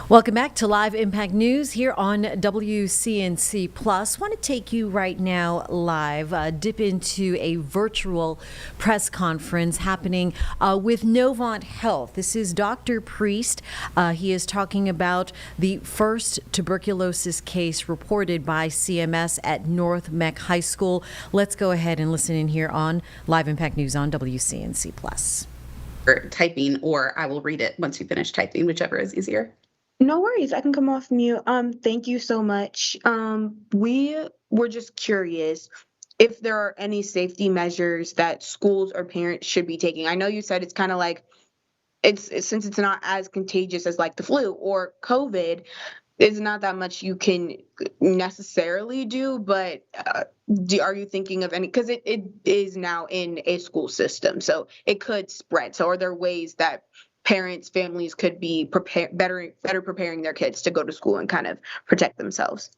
Welcome back to Live Impact News here on WCNC Plus. Want to take you right now live, dip into a virtual press conference happening with Novant Health. This is Dr. Priest. He is talking about the first tuberculosis case reported by CMS at North Meck High School. Let's go ahead and listen in here on Live Impact News on WCNC Plus. Typing, or I will read it once you finish typing, whichever is easier. No worries. I can come off mute. Thank you so much. We were just curious if there are any safety measures that schools or parents should be taking. I know you said it's kind of like since it's not as contagious as like the flu or COVID, there's not that much you can necessarily do, but are you thinking of any, because it is now in a school system, so it could spread. So are there ways that parents, families could be better preparing their kids to go to school and kind of protect themselves?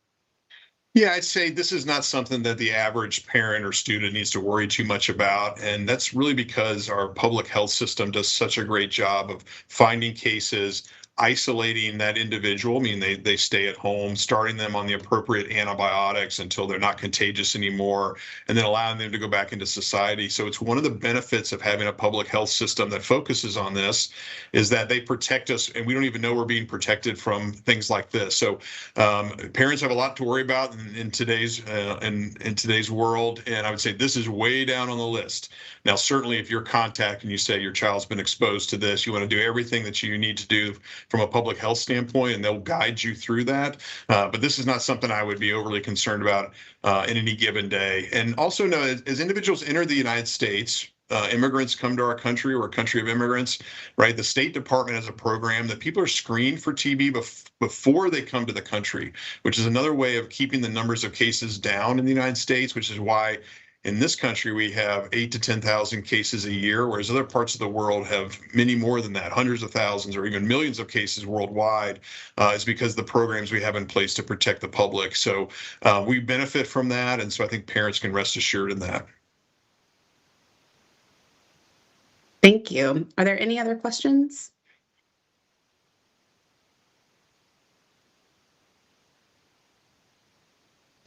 Yeah, I'd say this is not something that the average parent or student needs to worry too much about. And that's really because our public health system does such a great job of finding cases, isolating that individual, meaning they stay at home, starting them on the appropriate antibiotics until they're not contagious anymore, and then allowing them to go back into society. So it's one of the benefits of having a public health system that focuses on this, is that they protect us, and we don't even know we're being protected from things like this. So parents have a lot to worry about in today's world, and I would say this is way down on the list. Now, certainly, if you're contacting and you say your child's been exposed to this, you want to do everything that you need to do from a public health standpoint, and they'll guide you through that. But this is not something I would be overly concerned about in any given day. And also know, as individuals enter the United States, immigrants come to our country, or a country of immigrants, right? The State Department has a program that people are screened for TB before they come to the country, which is another way of keeping the numbers of cases down in the United States, which is why in this country, we have 8,000 to 10,000 cases a year, whereas other parts of the world have many more than that, hundreds of thousands or even millions of cases worldwide, is because the programs we have in place to protect the public. So we benefit from that, and so I think parents can rest assured in that. Thank you. Are there any other questions?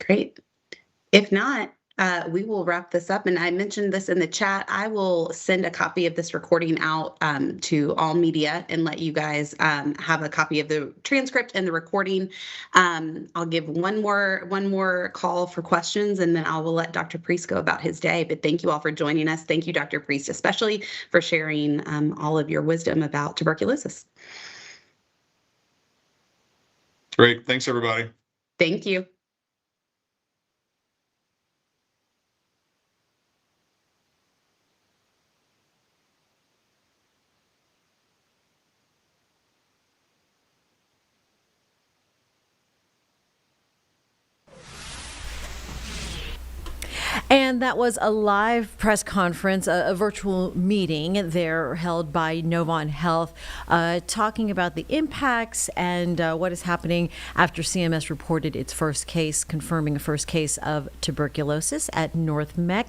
Great. If not, we will wrap this up. And I mentioned this in the chat. I will send a copy of this recording out to all media and let you guys have a copy of the transcript and the recording. I'll give one more call for questions, and then I will let Dr. Priest go about his day. But thank you all for joining us. Thank you, Dr. Priest, especially for sharing all of your wisdom about tuberculosis. Great. Thanks, everybody. Thank you. And that was a live press conference, a virtual meeting there held by Novant Health, talking about the impacts and what is happening after CMS reported its first case, confirming a first case of tuberculosis at North Meck.